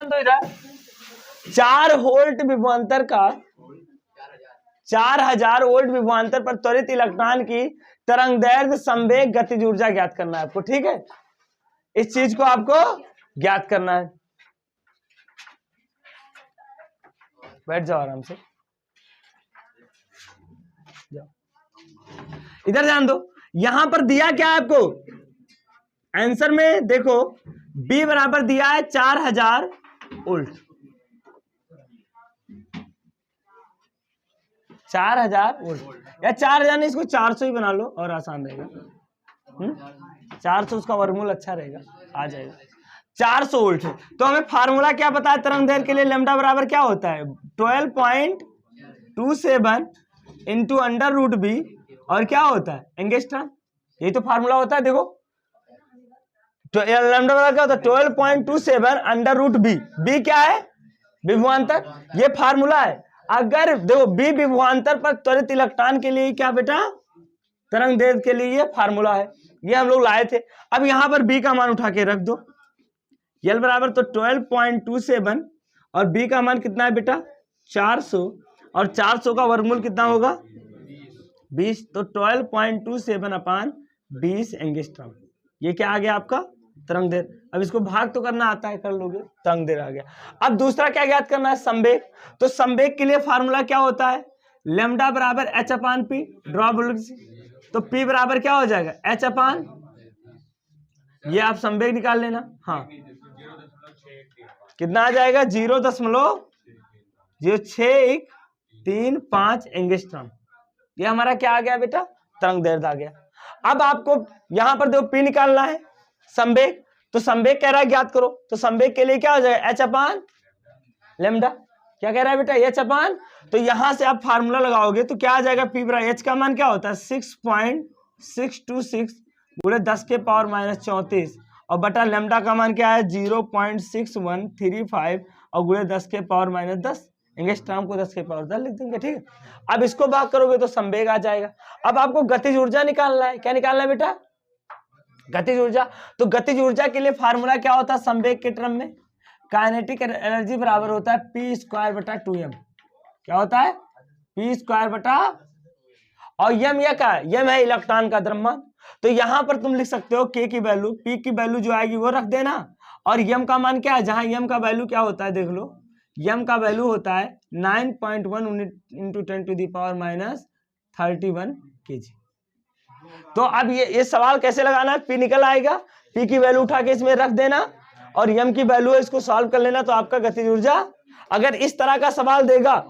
तो इधर 4 वोल्ट विभवांतर का 4000 वोल्ट विभवांतर पर त्वरित इलेक्ट्रॉन की तरंगदैर्घ्य संवेग गतिज ऊर्जा ज्ञात करना है आपको। ठीक है, इस चीज को आपको ज्ञात करना है। बैठ जाओ आराम से, जाओ। इधर ध्यान दो, यहां पर दिया क्या है आपको आंसर में, देखो B बराबर दिया है 4000 वोल्ट, 4000 वोल्ट या 4000 नहीं, इसको 400 ही बना लो और आसान रहेगा। 400 उसका वर्गमूल अच्छा रहेगा, आ जाएगा। 400 वोल्ट है, तो हमें फार्मूला क्या पता है तरंग दैर्घ्य के लिए, लैम्डा बराबर क्या होता है 12.27 इंटू अंडर रूट बी, और क्या होता है एंगस्ट्रॉम, यही तो फार्मूला होता है। देखो लैम्डा बराबर क्या होता है 12.27 अंडर रूट बी, बी क्या है विभवांतर, ये फार्मूला है। अगर देखो बी विभवांतर पर त्वरित इलेक्ट्रॉन के लिए क्या बेटा तरंग दैर्घ्य के लिए ये फार्मूला है, ये हम लोग लाए थे। अब यहां पर बी का मान उठा के रख दो, एल बराबर तो 12.27 और बी का मान कितना है बेटा 400, और 400 का वर्गमूल कितना होगा 20, तो 12.27 अपान 20 एंगस्ट्रॉम, ये क्या आ गया आपका तरंग दैर्घ्य। अब इसको भाग तो करना आता है, कर लोगे, तरंग दैर्घ्य आ गया। अब दूसरा क्या ज्ञात करना है संवेग, तो संवेग के लिए फार्मूला क्या होता है लैम्डा बराबर एच अपान पी, ड्रॉ तो पी बराबर क्या हो जाएगा एच अपान, ये आप संवेग निकाल लेना। हाँ कितना आ जाएगा 0.0635 एंगस्ट्रॉम, ये हमारा क्या आ गया बेटा तरंग दैर्घ्य आ गया। अब आपको यहां पर देखो पी निकालना है संवेग, तो संवेग कह रहा है ज्ञात करो, तो संवेग के लिए क्या हो जाएगा एच अपान लैम्डा, क्या कह रहा है बेटा एच अपान, तो यहां से आप फार्मूला लगाओगे तो क्या आ जाएगा पी बराबर एच का मान क्या होता है 6.626 गुणे 10 के पावर -34 और बटा लैम्डा का मान क्या है 0.6135 और गुणे 10 के पावर -10 एंगस्ट्रॉम को 10 के पावर 10 लिख देंगे। ठीक है, अब इसको भाग करोगे तो संवेग आ जाएगा। अब आपको गतिज ऊर्जा निकालना है, क्या निकालना है बेटा गतिज ऊर्जा, तो गतिज ऊर्जा के लिए फार्मूला क्या होता है संवेग के टर्म में, काइनेटिक एनर्जी बराबर होता है पी स्क्वायर बटा 2m, क्या होता है पी स्क्वायर बटा, और यम या क्या यम है इलेक्ट्रॉन का द्रव्यमान, तो यहां पर तुम लिख सकते हो के की वैल्यू, पी की वैल्यू जो आएगी वो रख देना, और यम का मान क्या है, जहां यम का वैल्यू क्या होता है देख लो, यम का वैल्यू होता है 9.1 into 10 to the power -31 kg। तो अब ये सवाल कैसे लगाना है, पी निकल आएगा, पी की वैल्यू उठा के इसमें रख देना और यम की वैल्यू है इसको सॉल्व कर लेना, तो आपका गतिज ऊर्जा, अगर इस तरह का सवाल देगा,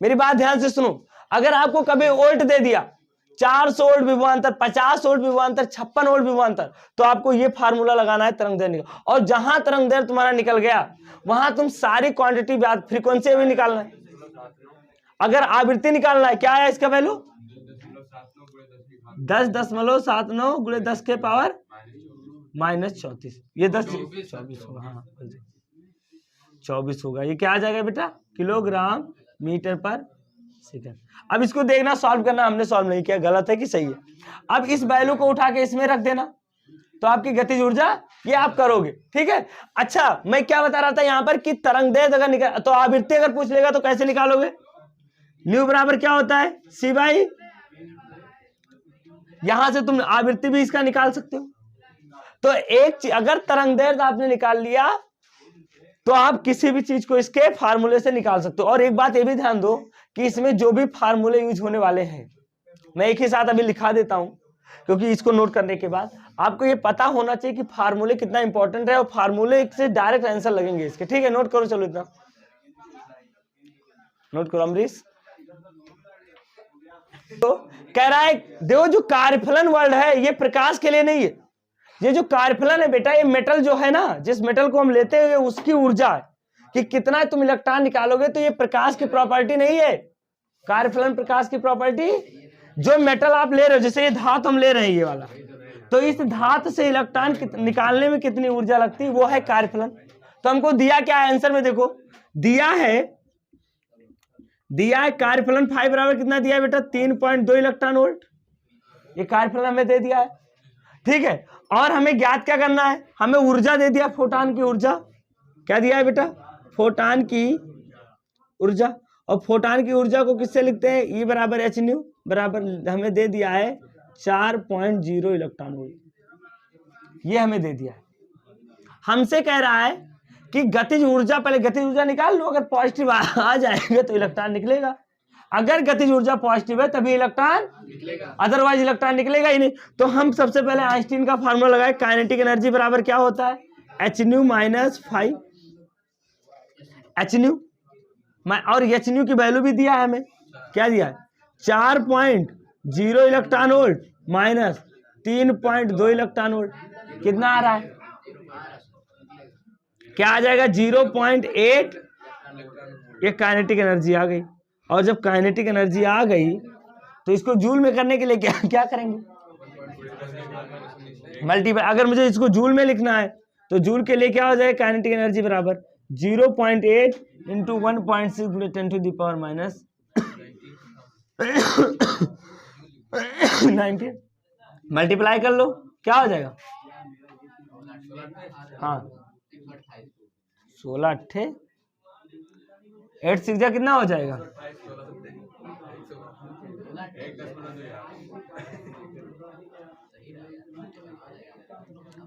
मेरी बात ध्यान से सुनो, अगर आपको कभी वोल्ट दे दिया 400 वोल्ट विभवांतर, 50 वोल्ट विभवांतर, 56 वोल्ट विभवांतर, तो आपको ये फार्मूला लगाना है तरंग दैर्घ्य का, और जहां तरंग दैर्घ्य तुम्हारा निकल गया वहां तुम सारी क्वांटिटी फ्रीक्वेंसी भी निकालना है। अगर आवृत्ति निकालना है, क्या है इसका वैल्यू 10.79 गुणे 10 के पावर -34, ये 24 होगा, हाँ 24 होगा, ये क्या आ जाएगा बेटा किलोग्राम मीटर पर सेकंड। अब इसको देखना सॉल्व करना, हमने सॉल्व नहीं किया, गलत है कि सही है। अब इस वैल्यू को उठा के इसमें रख देना, तो आपकी गतिज ऊर्जा ये आप करोगे। ठीक है, अच्छा मैं क्या बता रहा था यहाँ पर कि तरंग दैर्घ्य अगर निकाल, तो आवृत्ति अगर पूछ लेगा तो कैसे निकालोगे, न्यू बराबर क्या होता है सी बाई, यहां से तुम आवृत्ति भी इसका निकाल सकते हो। तो एक चीज अगर तरंग दैर्घ्य आपने निकाल लिया तो आप किसी भी चीज को इसके फार्मूले से निकाल सकते हो। और एक बात ये भी ध्यान दो कि इसमें जो भी फार्मूले यूज होने वाले हैं मैं एक ही साथ अभी लिखा देता हूं, क्योंकि इसको नोट करने के बाद आपको ये पता होना चाहिए कि फार्मूले कितना इंपॉर्टेंट है, और फार्मूले से डायरेक्ट आंसर लगेंगे इसके। ठीक है, नोट करो, चलो इतना नोट करो अमरीश। तो कह रहा है देखो जो कार्यफलन वर्ड है ये प्रकाश के लिए नहीं है, ये जो कार्यफलन है बेटा ये मेटल जो है ना, जिस मेटल को हम लेते हैं उसकी ऊर्जा है कि कितना तुम इलेक्ट्रॉन निकालोगे, तो ये प्रकाश की प्रॉपर्टी नहीं है। कार्यफलन प्रकाश की प्रॉपर्टी, जो मेटल आप ले रहे हो, जैसे ये धातु हम ले रहे हैं ये वाला, तो इस धातु से इलेक्ट्रॉन निकालने में कितनी ऊर्जा लगती है, वो है कार्यफलन। तो हमको दिया क्या है आंसर में, देखो दिया है कार्यफलन फाइव बराबर कितना दिया है बेटा 3.2 इलेक्ट्रॉन वोल्ट, ये कार्यफलन हमें दे दिया है। ठीक है, और हमें ज्ञात क्या करना है, हमें ऊर्जा दे दिया, फोटॉन की ऊर्जा क्या दिया है बेटा फोटान की ऊर्जा, और फोटान की ऊर्जा को किससे लिखते हैं? E बराबर एच न्यू बराबर हमें दे दिया है 4.0 इलेक्ट्रॉन वोल्ट, ये हमें दे दिया है। हमसे कह रहा है कि गतिज ऊर्जा, पहले गतिज ऊर्जा निकाल लो, अगर पॉजिटिव आ जाएगा तो इलेक्ट्रॉन निकलेगा, अगर गतिज ऊर्जा पॉजिटिव है तभी इलेक्ट्रॉन निकलेगा, अदरवाइज इलेक्ट्रॉन निकलेगा ही नहीं। तो हम सबसे पहले आइंस्टीन का फार्मूला लगाए, काइनेटिक एनर्जी बराबर क्या होता है? H new minus 5 H new, और एच न्यू की वैल्यू भी दिया है हमें, क्या दिया है? 4.0 electron volt minus 3.2 electron volt, कितना आ रहा है? क्या आ जाएगा? 0.8। ये काइनेटिक एनर्जी आ गई, और जब काइनेटिक एनर्जी आ गई तो इसको जूल में करने के लिए क्या क्या करेंगे? मल्टीप्लाई। अगर मुझे इसको जूल में लिखना है तो जूल के लिए क्या हो जाएगा? काइनेटिक एनर्जी बराबर 0.8 इंटू 1.6 गुणे 10 to the power minus 19, multiply कर लो, क्या हो जाएगा? हाँ 16 8 8 6 कितना हो जाएगा?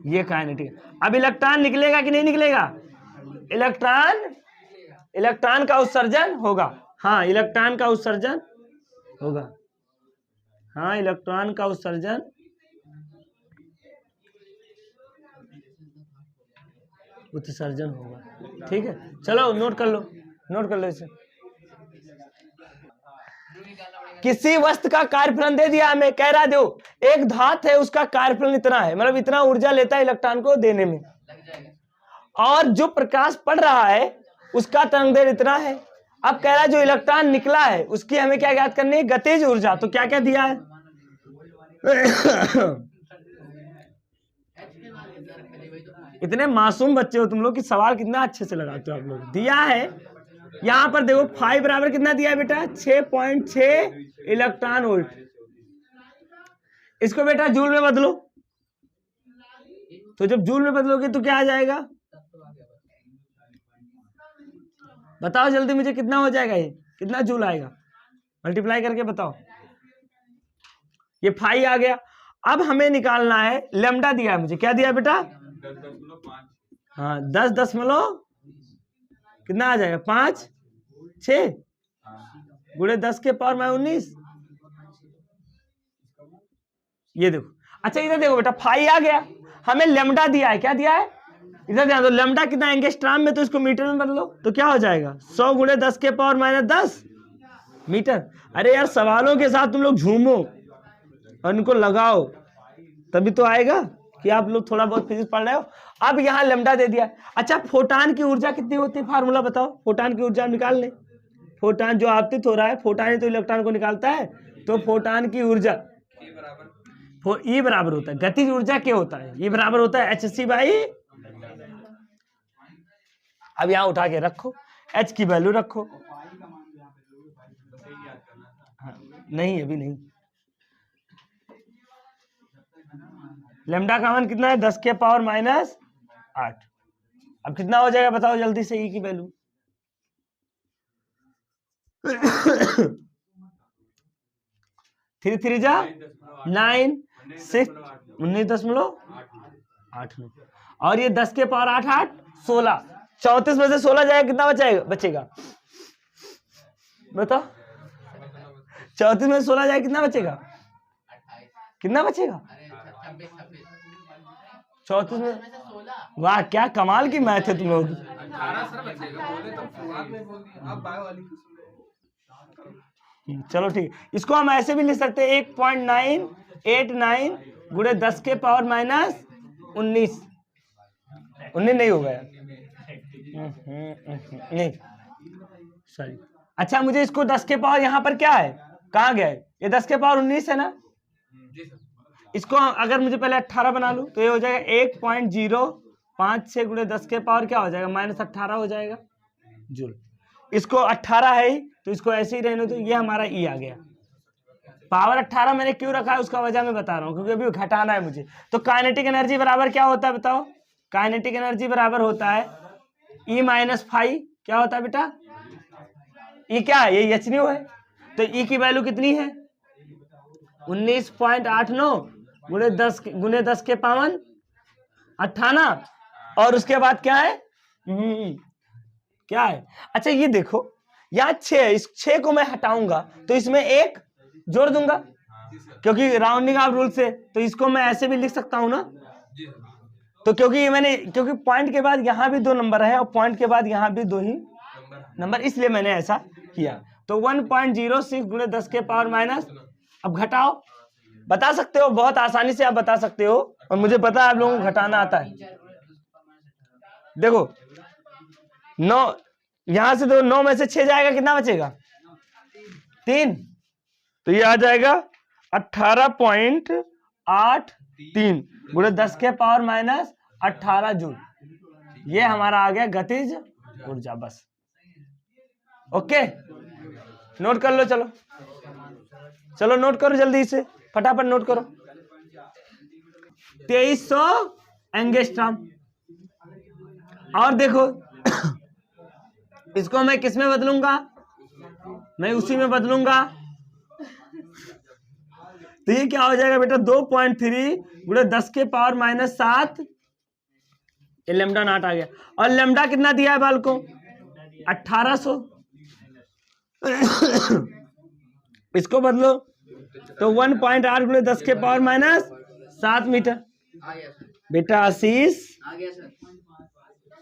ये काइनेटिक। अब इलेक्ट्रॉन निकलेगा कि नहीं निकलेगा? इलेक्ट्रॉन का उत्सर्जन होगा। हाँ इलेक्ट्रॉन का उत्सर्जन होगा, हाँ इलेक्ट्रॉन का उत्सर्जन होगा। ठीक है, चलो नोट कर लो इसे। किसी वस्तु का कार्यफलन दे दिया हमें, कह रहा दो एक धातु है उसका कार्यफलन इतना है, मतलब इतना ऊर्जा लेता है इलेक्ट्रॉन को देने में, और जो प्रकाश पड़ रहा है उसका तरंगदैर्घ्य इतना है। अब कह रहा है जो इलेक्ट्रॉन निकला है उसकी हमें क्या ज्ञात करनी है? गतिज ऊर्जा। तो क्या क्या दिया है? इतने मासूम बच्चे हो तुम लोग कि सवाल कितना अच्छे से लगाते हो आप लोग। दिया है यहां पर देखो 5 बराबर कितना दिया है बेटा? 6.6 इलेक्ट्रॉन वोल्ट। इसको बेटा जूल में बदलो, तो जब जूल में बदलोगे तो क्या आ जाएगा? बताओ जल्दी मुझे, कितना हो जाएगा? ये कितना जूल आएगा? मल्टीप्लाई करके बताओ। ये 5 आ गया। अब हमें निकालना है लैम्डा, दिया है मुझे, क्या दिया बेटा? 10.5। हाँ 10 कितना आ जाएगा? 5 6 गुणे 10 के पावर में 19। ये देखो, अच्छा इधर देखो बेटा 5 आ गया, हमें लैम्डा दिया है, क्या दिया है? इधर ध्यान दो, लैम्डा कितना एंगस्ट्रॉम में, तो इसको मीटर में बदलो तो क्या हो जाएगा? 100 गुणे 10 के पावर माइनस 10 मीटर। अरे यार सवालों के साथ तुम लोग झूमो और इनको लगाओ, तभी तो आएगा कि आप लोग थोड़ा बहुत फिजिक्स पढ़ रहे हो। अब यहाँ लैम्डा दे दिया। अच्छा फोटान की ऊर्जा कितनी होती है? फार्मूला बताओ, फोटान की ऊर्जा निकाल ले। फोटान जो आपतित हो रहा है, फोटान ही तो इलेक्ट्रॉन को निकालता है, तो फोटान की ऊर्जा ई बराबर होता है, गतिज ऊर्जा क्या होता है? ई बराबर होता है hc बाई। अब यहाँ उठा के रखो, h की वैल्यू रखो। हाँ, नहीं अभी नहीं। लैम्डा का मान कितना है? 10 के पावर माइनस 8। अब कितना हो जाएगा बताओ जल्दी से ई की वैल्यू? 3 3 जा 9 6 19.89, और ये 10 के पावर 8 8 16। 34 में से 16 जाएगा, कितना बचेगा? बताओ 34 में से 16 जाएगा, कितना बचेगा? 34 में, वाह क्या कमाल की मैथ है तुम लोग। चलो ठीक, इसको हम ऐसे भी लिख सकते हैं 1.989 गुणे 10 के पावर माइनस 19 नहीं होगा यार, नहीं सॉरी। अच्छा मुझे इसको 10 के पावर, यहाँ पर क्या है, कहाँ गया है? ये 10 के पावर 19 है ना, इसको अगर मुझे पहले 18 बना लूं तो ये हो जाएगा 1.056 गुणे 10 के पावर क्या हो जाएगा? माइनस 18 हो जाएगा जूल। इसको 18 है ही तो इसको ऐसे ही रहने दो, ये हमारा ई आ गया। पावर 18 मैंने क्यों रखा है उसका वजह मैं बता रहा हूँ, क्योंकि अभी घटाना है मुझे। तो काइनेटिक एनर्जी बराबर क्या होता है बताओ? काइनेटिक एनर्जी बराबर होता है ई माइनस 5, क्या होता है बेटा, ई क्या है, ये एच न्यू है, तो ई की वैल्यू कितनी है 19.89 गुणे 10 के पावर 58, और उसके बाद क्या है क्या है, अच्छा ये देखो यहाँ 6 है, इस 6 को मैं हटाऊंगा तो इसमें 1 जोड़ दूंगा क्योंकि राउंडिंग ऑफ रूल से, तो इसको मैं ऐसे भी लिख सकता हूं ना, तो क्योंकि पॉइंट के बाद यहाँ भी 2 नंबर है और पॉइंट के बाद यहाँ भी 2 ही नंबर, इसलिए मैंने ऐसा किया। तो 1.06 गुणे 10 के पावर माइनस, अब घटाओ, बता सकते हो, बहुत आसानी से आप बता सकते हो, और मुझे पता है आप लोगों को घटाना आता है। देखो 9 यहां से, तो 9 में से 6 जाएगा, कितना बचेगा 3, तो ये आ जाएगा 18.83 गुणे 10 के पावर माइनस 18 जूल, ये हमारा आ गया गतिज ऊर्जा। बस ओके, नोट कर लो, चलो नोट करो जल्दी से, फटाफट नोट करो। 2300 एंगस्ट्रॉम, और देखो इसको मैं किस में बदलूंगा, मैं उसी में बदलूंगा, तो ये क्या हो जाएगा बेटा 2.3 गुणे 10 के पावर माइनस 7, ये लेमडा नॉट आ गया, और लेमडा कितना दिया है बाल को 1800, इसको बदलो तो 1.8 गुणे 10 के पावर माइनस 7 मीटर। बेटा आशीष,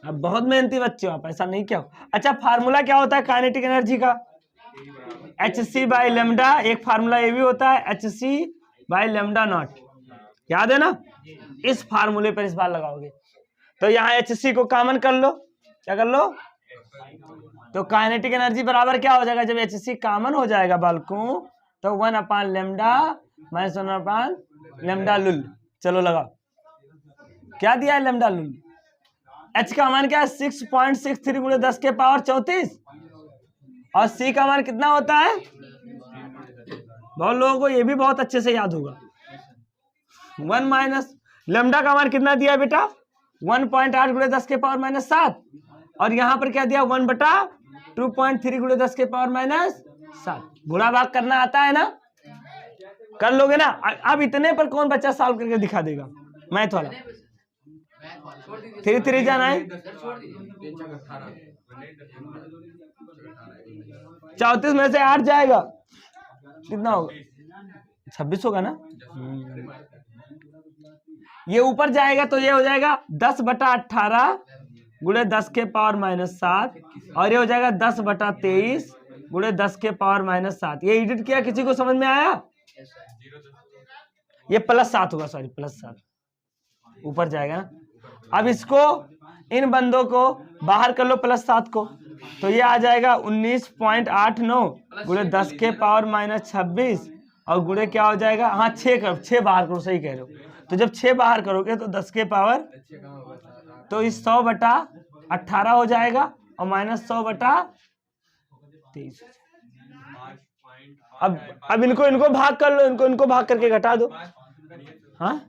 अब बहुत मेहनती बच्चे हो आप, ऐसा नहीं क्या हो। अच्छा फार्मूला क्या होता है काइनेटिक एनर्जी का, hc बाई लेमडा, एक फार्मूला ये भी होता है hc बाई लेमडा नॉट, याद है ना, इस फार्मूले पर इस बार लगाओगे, तो यहाँ hc को कॉमन कर लो, क्या कर लो, तो काइनेटिक एनर्जी बराबर क्या हो जाएगा, जब hc कॉमन हो जाएगा बालकों, तो 1/λ माइनस 1/λ लुल। चलो लगाओ, क्या दिया है लेमडा लुल, h का मान क्या है 6.63 गुणे 10 के पावर 34, और c का मान कितना होता है, बहुत लोगों को ये भी बहुत अच्छे से याद होगा, 1 माइनस लेमडा का मान कितना दिया बेटा 1.8 गुणे 10 के पावर माइनस 7, और यहाँ पर क्या दिया 1/2.3 गुणे 10 के पावर माइनस 7, गुणा भाग करना आता है ना, कर लोगे ना। अब इतने पर कौन बच्चा सॉल्व करके दिखा देगा, मैथ वाला 3 जाना है, 34 में से 8 जाएगा, कितना होगा 26 होगा ना, ये ऊपर जाएगा तो ये हो जाएगा 10/18 गुणे 10 के पावर माइनस 7, और ये हो जाएगा 10/23 गुणे 10 के पावर माइनस 7। ये एडिट किया, किसी को समझ में आया, ये +7 होगा, सॉरी +7 ऊपर जाएगा ना। अब इसको इन बंदों को बाहर कर लो +7 को, तो ये आ जाएगा 19.89 गुणे 10 के पावर माइनस 26, और गुणे क्या हो जाएगा, हाँ 6 बाहर करो, सही कह रहे हो, तो जब 6 बाहर करोगे तो 10 के पावर, तो इस 100/18 हो जाएगा, और माइनस 100/23। अब इनको भाग कर लो, इनको भाग करके घटा दो, हाँ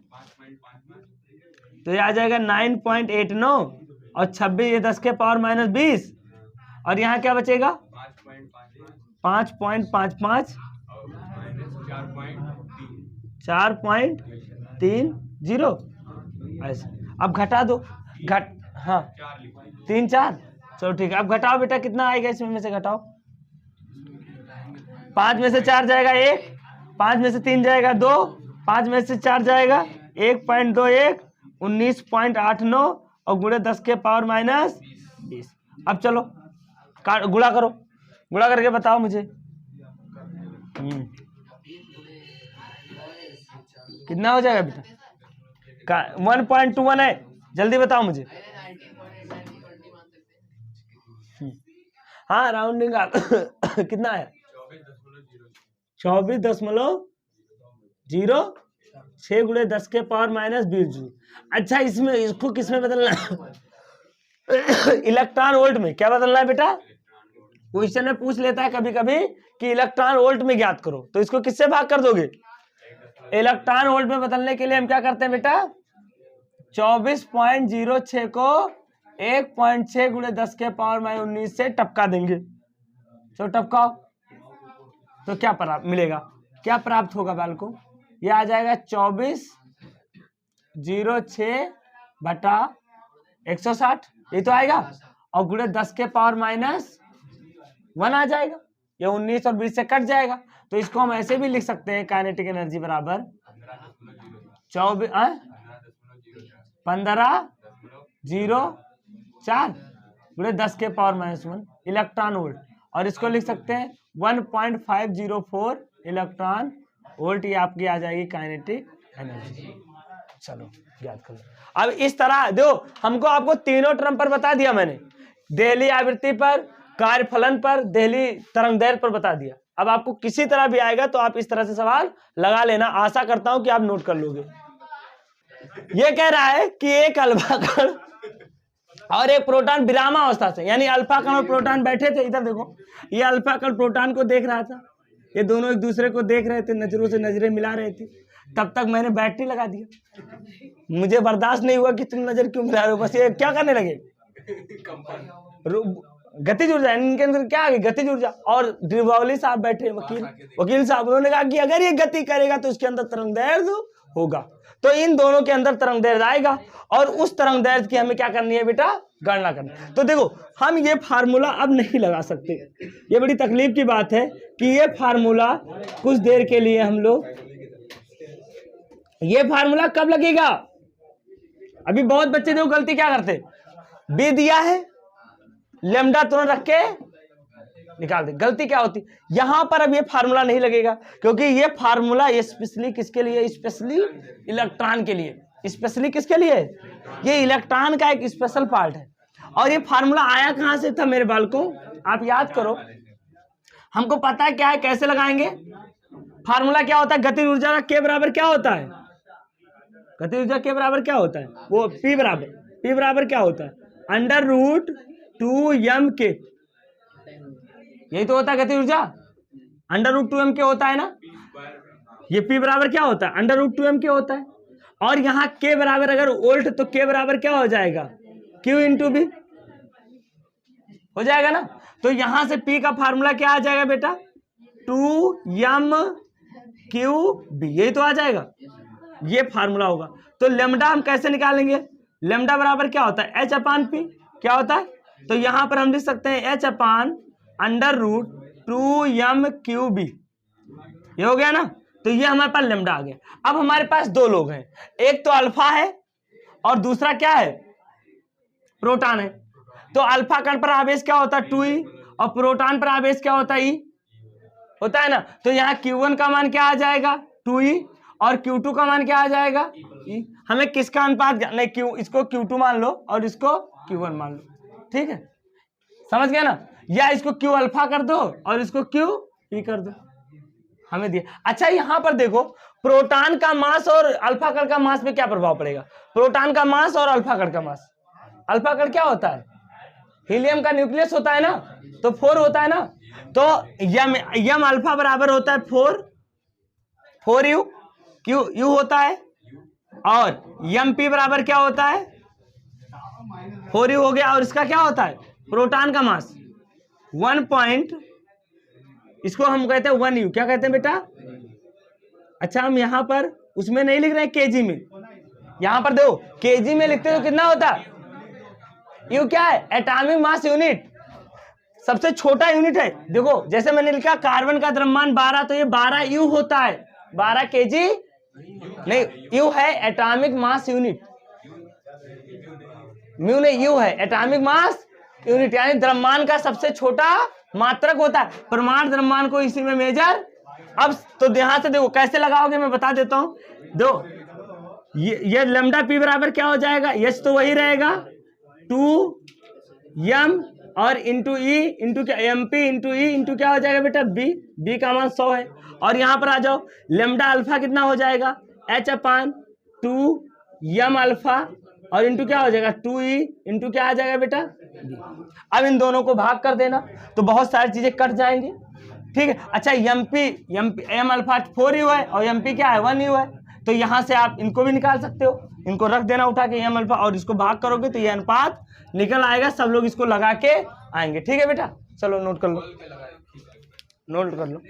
तो ये आ जाएगा 9.89, और 26 ये 10 के पावर माइनस 20, और यहाँ क्या बचेगा 5.55 4.30 ऐसे। अब घटा दो, हाँ 3 4, चलो ठीक है। अब घटाओ बेटा, कितना आएगा इसमें में से घटाओ, 5 में से 4 जाएगा 1, 5 में से 3 जाएगा 2, 5 में से 4 जाएगा 1.21, 19.89, और गुणे 10 के पावर माइनस 20। अब चलो गुणा करो, गुणा करके बताओ मुझे कितना हो जाएगा बेटा, 1.21 है, जल्दी बताओ मुझे, हाँ राउंडिंग कितना है 24.06 गुणे 10 के पावर माइनस 20 जूल। अच्छा इसमें इसको किसमें बदलना है इलेक्ट्रॉन वोल्ट में, क्या बदलना है बेटा, क्वेश्चन में पूछ लेता है कभी कभी कि इलेक्ट्रॉन वोल्ट में ज्ञात करो, तो इसको किससे भाग कर दोगे, इलेक्ट्रॉन वोल्ट में बदलने के लिए हम क्या करते हैं बेटा 24.06 को 1.6 गुणे 10 के पावर माइनस 19 से टपका देंगे। तो टपकाओ तो क्या प्राप्त मिलेगा, क्या प्राप्त होगा बालकों, ये आ जाएगा 2406/160, ये तो आएगा, और गुणे 10 के पावर माइनस 1 आ जाएगा, ये 19 और 20 से कट जाएगा। तो इसको हम ऐसे भी लिख सकते हैं, काइनेटिक एनर्जी बराबर 15.04 गुणे 10 के पावर माइनस 1 इलेक्ट्रॉन वोल्ट, और इसको लिख सकते हैं 1.504 इलेक्ट्रॉन वोल्ट, ये आपकी आ जाएगी काइनेटिक एनर्जी। चलो याद करो। अब इस तरह दो, हमको आपको तीनों टर्म पर बता दिया मैंने, देहली आवृत्ति पर, कार्यफलन पर, देहली तरंगदैर्घ्य पर बता दिया। अब आपको किसी तरह भी आएगा तो आप इस तरह से सवाल लगा लेना, आशा करता हूं कि आप नोट कर लोगे। ये कह रहा है कि एक अल्फा कण और एक प्रोटॉन विरामावस्था से, यानी अल्फा कण और प्रोटॉन बैठे थे, इधर देखो, ये अल्फा कण प्रोटॉन को देख रहा था, ये दोनों एक दूसरे को देख रहे थे, नजरों से नजरें मिला रहे थे। तब तक मैंने बैटरी लगा दिया, मुझे बर्दाश्त नहीं हुआ कि तुम नजर क्यों मिला रहे हो, बस ये क्या करने लगे, गतिज ऊर्जा, इनके अंदर क्या आ गई, गतिज ऊर्जा। और डिवावली साहब बैठे, वकील साहब, उन्होंने कहा कि अगर ये गति करेगा तो इसके अंदर तरंगदैर्घ्य होगा, तो इन दोनों के अंदर तरंगदैर्घ्य आएगा, और उस तरंगदैर्घ्य की हमें क्या करनी है बेटा, गणना करनी है। तो देखो हम ये फार्मूला अब नहीं लगा सकते, ये बड़ी तकलीफ की बात है कि ये फार्मूला कुछ देर के लिए हम लोग, ये फार्मूला कब लगेगा, अभी बहुत बच्चे देखो गलती क्या करते, बी दिया है, लेमडा तुरंत रख के निकाल दे, गलती क्या होती, यहां पर अब ये फार्मूला नहीं लगेगा, क्योंकि ये फार्मूला स्पेशली किसके लिए, स्पेशली इलेक्ट्रॉन के लिए, स्पेशली किसके लिए, ये इलेक्ट्रॉन का एक स्पेशल पार्ट है। और ये फार्मूला आया कहां से था मेरे बालकों, आप याद करो, हमको पता है क्या है, कैसे लगाएंगे, फार्मूला क्या होता है, गतिज ऊर्जा का के बराबर क्या होता है, गतिज ऊर्जा के बराबर क्या होता है, वो पी बराबर क्या होता है, √2m_k, यही तो होता है गतिज ऊर्जा, √2m_k होता है ना, ये P बराबर क्या होता है, √2m_k होता है। और यहाँ K बराबर अगर वोल्ट, तो K बराबर क्या हो जाएगा, Q × B हो जाएगा ना। तो यहां से P का फार्मूला क्या आ जाएगा बेटा, 2m_Q_B, यही तो आ जाएगा, ये फार्मूला होगा। तो लेमडा हम कैसे निकालेंगे, लेमडा बराबर क्या होता है, H/P, क्या होता है, तो यहां पर हम लिख सकते हैं H/√2m_Q_B, ये हो गया ना। तो ये हमारे पास लेमडा आ गया। अब हमारे पास दो लोग हैं, एक तो अल्फा है और दूसरा क्या है, प्रोटॉन है। तो अल्फा कण पर आवेश क्या होता है, 2e, और प्रोटॉन पर आवेश क्या होता है, e होता है ना। तो यहाँ Q1 का मान क्या आ जाएगा, 2e, और Q2 का मान क्या आ जाएगा, e। हमें किसका अनुपात नहीं, इसको Q2 मान लो और इसको Q1 मान लो, ठीक है, समझ गया ना। या इसको Q अल्फा कर दो और इसको Q_p कर दो, हमें दिया। अच्छा यहां पर देखो, प्रोटॉन का मास और अल्फा कण का मास में क्या प्रभाव पड़ेगा, प्रोटॉन का मास और अल्फा कण का मास, अल्फा कण क्या होता है, हीलियम का न्यूक्लियस होता है ना, तो 4 होता है ना। तो यम अल्फा बराबर होता है 4u, Q होता है, और Mp बराबर क्या होता है, 4u हो गया, और इसका क्या होता है, प्रोटॉन का मास 1 इसको हम कहते हैं 1u, क्या कहते हैं बेटा। अच्छा हम यहां पर उसमें नहीं लिख रहे हैं केजी में, यहां पर देखो केजी में लिखते तो कितना होता, यू क्या है, एटॉमिक मास यूनिट, सबसे छोटा यूनिट है। देखो जैसे मैंने लिखा कार्बन का द्रव्यमान 12, तो ये 12u होता है, 12 केजी नहीं, यू है एटॉमिक मास यूनिट, म्यू नहीं, यू है एटॉमिक मास यूनिट, यानी द्रव्यमान का सबसे छोटा मात्रक होता है, परमाणु द्रव्यमान को इसी में मेजर। अब तो ध्यान से देखो कैसे लगाओगे, मैं बता देता हूं। दो ये लेमडा P बराबर क्या हो जाएगा, यस तो वही रहेगा 2m और इंटू E इंटू क्या, MP इंटू E इंटू क्या हो जाएगा बेटा, B का मान 100 है। और यहां पर आ जाओ, लेमडा अल्फा कितना हो जाएगा, H/2m अल्फा, और इंटू क्या हो जाएगा 2e इंटू क्या आ जाएगा बेटा, B। अब इन दोनों को भाग कर देना तो बहुत सारी चीजें कट जाएंगी, ठीक है। अच्छा M अल्फा 4u है और MP क्या है 1u है, तो यहाँ से आप इनको भी निकाल सकते हो, इनको रख देना उठा के एम अल्फा और इसको भाग करोगे तो ये अनुपात निकल आएगा, सब लोग इसको लगा के आएंगे। ठीक है बेटा, चलो नोट कर लो, नोट कर लो।